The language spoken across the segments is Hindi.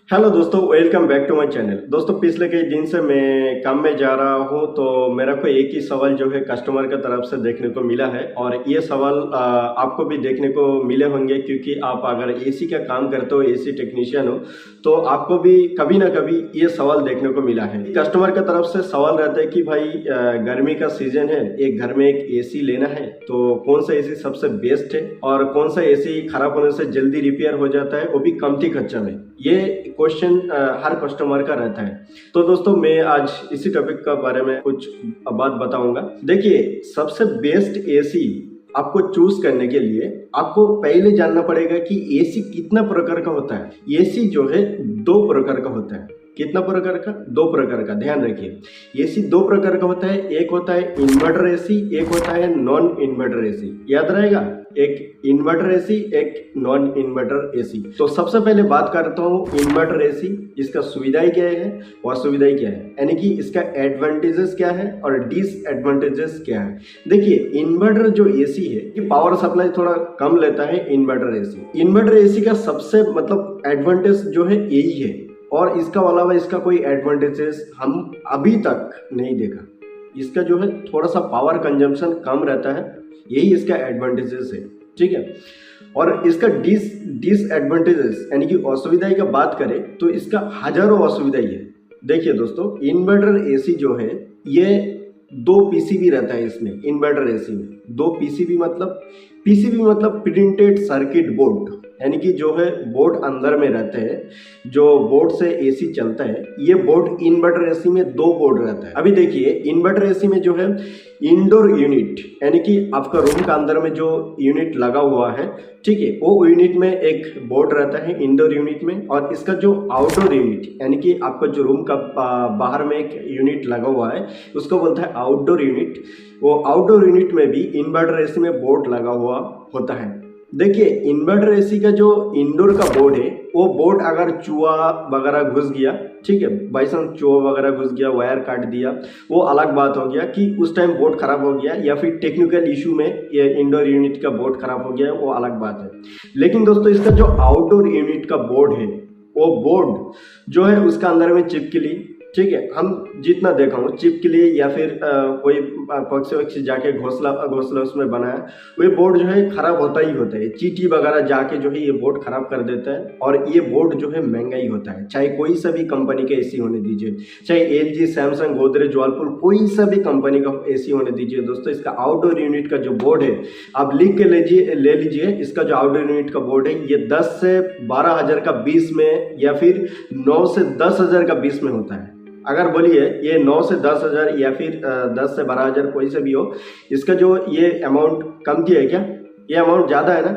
हेलो दोस्तों, welcome back to my channel. दोस्तों, पिछले कई दिन से मैं काम में जा रहा हूं, तो मेरा को एक ही सवाल जो है कस्टमर की तरफ से देखने को मिला है। और ये सवाल आपको भी देखने को मिले होंगे, क्योंकि आप अगर एसी का काम करते हो, एसी टेक्नीशियन हो, तो आपको भी कभी ना कभी ये सवाल देखने को मिला है। कस्टमर की तरफ से सवाल रहता है कि भाई गर्मी का सीजन है, एक घर में एक एसी लेना है, तो कौन सा एसी सबसे बेस्ट है और कौन सा एसी खराब होने से जल्दी रिपेयर हो जाता है, वो भी कमती खर्चा में। ये क्वेश्चन हर कस्टमर का रहता है। तो दोस्तों, मैं आज इसी टॉपिक के बारे में कुछ बात बताऊंगा। देखिए, सबसे बेस्ट एसी आपको चूज करने के लिए आपको पहले जानना पड़ेगा कि एसी कितना प्रकार का होता है। एसी जो है दो प्रकार का होता है। कितना प्रकार का? दो प्रकार का। ध्यान रखिए, एसी दो प्रकार का होता है। एक होता है इन्वर्टर एसी, एक होता है नॉन इन्वर्टर एसी। याद रहेगा, एक इन्वर्टर एसी, एक नॉन इन्वर्टर एसी। तो सबसे पहले बात करता हूँ इन्वर्टर एसी। इसका सुविधाएं क्या है और असुविधाएं क्या है, यानी कि इसका एडवांटेजेस क्या है और डिसएडवांटेजेस क्या है। देखिए, इन्वर्टर जो एसी है, ये पावर सप्लाई थोड़ा कम लेता है। इन्वर्टर एसी, इन्वर्टर एसी का सबसे मतलब एडवांटेज जो है यही है, और इसका अलावा इसका कोई एडवांटेजेस हम अभी तक नहीं देखा। इसका जो है थोड़ा सा पावर कंजम्पशन कम रहता है, यही इसका एडवांटेजेस है। ठीक है। और इसका डिसएडवांटेजेस यानी कि असुविधाएं का बात करें तो इसका हजारों असुविधाएं है। देखिए दोस्तों, इन्वर्टर एसी जो है ये दो पीसीबी रहता है इसमें। इन्वर्टर एसी में दो पीसीबी मतलब, पीसीबी मतलब प्रिंटेड सर्किट बोर्ड, यानी कि जो है बोर्ड अंदर में रहते हैं, जो बोर्ड से एसी चलता है। ये बोर्ड इन्वर्टर एसी में दो बोर्ड रहता है। अभी देखिए, इन्वर्टर एसी में जो है इंडोर यूनिट, यानी कि आपका रूम का अंदर में जो यूनिट लगा हुआ है, ठीक है, वो यूनिट में एक बोर्ड रहता है इंडोर यूनिट में। और इसका जो आउटडोर यूनिट, यानी कि आपका जो रूम का बाहर में एक यूनिट लगा हुआ है, उसको बोलता है आउटडोर यूनिट। वो आउटडोर यूनिट में भी इन्वर्टर एसी में बोर्ड लगा हुआ होता है। देखिए, इन्वर्टर एसी का जो इंडोर का बोर्ड है, वो बोर्ड अगर चूहा वगैरह घुस गया, ठीक है, बाई चांस चूहा वगैरह घुस गया, वायर काट दिया, वो अलग बात हो गया कि उस टाइम बोर्ड खराब हो गया, या फिर टेक्निकल इशू में ये इंडोर यूनिट का बोर्ड खराब हो गया, वो अलग बात है। लेकिन दोस्तों, इसका जो आउटडोर यूनिट का बोर्ड है, वो बोर्ड जो है उसका अंदर में चिपकली, ठीक है, हम जितना देखा हूँ चिपकली या फिर कोई पक्षी वक्षी जाके घोंसला घोंसला उसमें बनाया, वो बोर्ड जो है खराब होता ही होता है। चींटी वगैरह जाके जो है ये बोर्ड खराब कर देता है। और ये बोर्ड जो है महंगा ही होता है, चाहे कोई सा भी कंपनी का एसी होने दीजिए, चाहे एलजी, सैमसंग, गोदरेज, जॉलपुर, कोई सा भी कंपनी का एसी होने दीजिए। दोस्तों, इसका आउटडोर यूनिट का जो बोर्ड है, आप लिख के ले लीजिए। इसका जो आउटडोर यूनिट का बोर्ड है, ये 10 से 12 हजार का 20 में, या फिर 9 से 10 हजार का 20 में होता है। अगर बोलिए ये 9 से 10 हजार या फिर 10 से 12 हजार, कोई से भी हो, इसका जो ये अमाउंट कम किया है क्या? ये अमाउंट ज़्यादा है ना।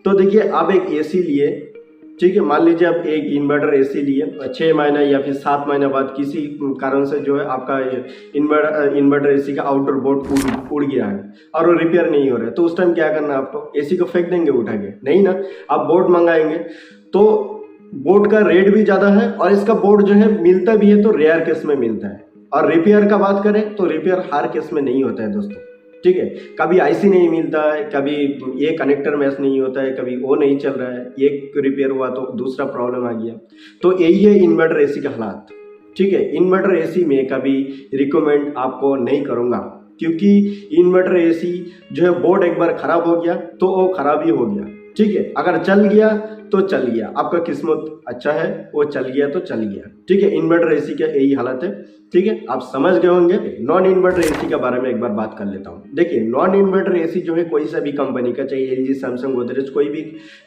तो देखिए, आप एक एसी लिए, ठीक है, मान लीजिए आप एक इन्वर्टर एसी लिए, 6 महीना या फिर 7 महीने बाद किसी कारण से जो है आपका इन्वर्टर एसी का आउटडोर बोर्ड उड़ गया है और वो रिपेयर नहीं हो रहा है, तो उस टाइम क्या करना है आपको? एसी को फेंक देंगे उठा के? नहीं ना, आप बोर्ड मंगाएंगे। तो बोर्ड का रेट भी ज्यादा है, और इसका बोर्ड जो है मिलता भी है तो रेयर केस में मिलता है। और रिपेयर का बात करें तो रिपेयर हर केस में नहीं होता है दोस्तों, ठीक है। कभी आईसी नहीं मिलता है, कभी ये कनेक्टर मैच नहीं होता है, कभी वो नहीं चल रहा है, एक रिपेयर हुआ तो दूसरा प्रॉब्लम आ गया। तो यही है इन्वर्टर एसी का हालात, ठीक है। इन्वर्टर एसी में कभी रिकमेंड आपको नहीं करूंगा, क्योंकि इन्वर्टर एसी जो है बोर्ड एक बार खराब हो गया तो वो खराब ही हो गया, ठीक है। अगर चल गया तो चल गया, आपका किस्मत अच्छा है, वो चल गया तो चल गया, ठीक है। इन्वर्टर एसी का यही हालत है, ठीक है, आप समझ गए होंगे। नॉन इन्वर्टर एसी के बारे में एक बार बात कर लेता हूँ। देखिए, नॉन इन्वर्टर एसी जो है कोई सा भी कंपनी का, चाहे एलजी, सैमसंग, गोदरेज, कोई भी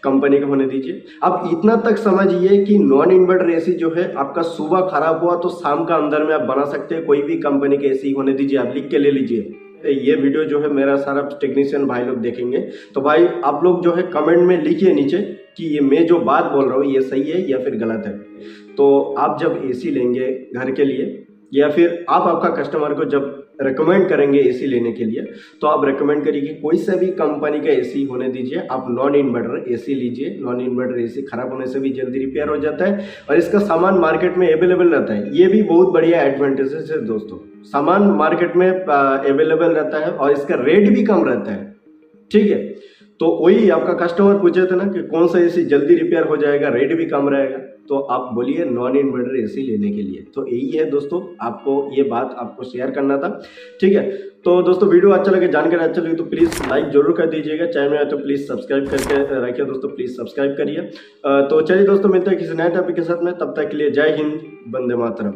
कंपनी का होने दीजिए। अब इतना तक समझिए कि नॉन इन्वर्टर एसी जो है आपका सुबह खराब हुआ तो शाम का अंदर में आप बना सकते हैं। कोई भी कंपनी का एसी होने दीजिए, आप लिख के ले लीजिए। ये वीडियो जो है मेरा सारा टेक्नीशियन भाई लोग देखेंगे, तो भाई आप लोग जो है कमेंट में लिखिए नीचे कि ये मैं जो बात बोल रहा हूँ ये सही है या फिर गलत है। तो आप जब एसी लेंगे घर के लिए, या फिर आप आपका कस्टमर को जब रेकमेंड करेंगे एसी लेने के लिए, तो आप रेकमेंड करिए कि कोई सा भी कंपनी का एसी होने दीजिए, आप नॉन इन्वर्टर एसी लीजिए। नॉन इन्वर्टर एसी खराब होने से भी जल्दी रिपेयर हो जाता है, और इसका सामान मार्केट में अवेलेबल रहता है। ये भी बहुत बढ़िया एडवांटेजेस है दोस्तों, सामान मार्केट में अवेलेबल रहता है और इसका रेट भी कम रहता है, ठीक है। तो वही आपका कस्टमर पूछे थे ना कि कौन सा एसी जल्दी रिपेयर हो जाएगा, रेट भी कम रहेगा, तो आप बोलिए नॉन इन्वर्टर एसी लेने के लिए। तो यही है दोस्तों, आपको ये बात आपको शेयर करना था, ठीक है। तो दोस्तों वीडियो अच्छा लगे, जानकारी अच्छा लगे तो प्लीज़ लाइक जरूर कर दीजिएगा, चैनल में आए तो प्लीज़ सब्सक्राइब करके रखिए दोस्तों, प्लीज़ सब्सक्राइब करिए। तो चलिए दोस्तों, मिलते हैं किसी नए टॉपिक के साथ में, तब तक के लिए जय हिंद, वंदे मातरम।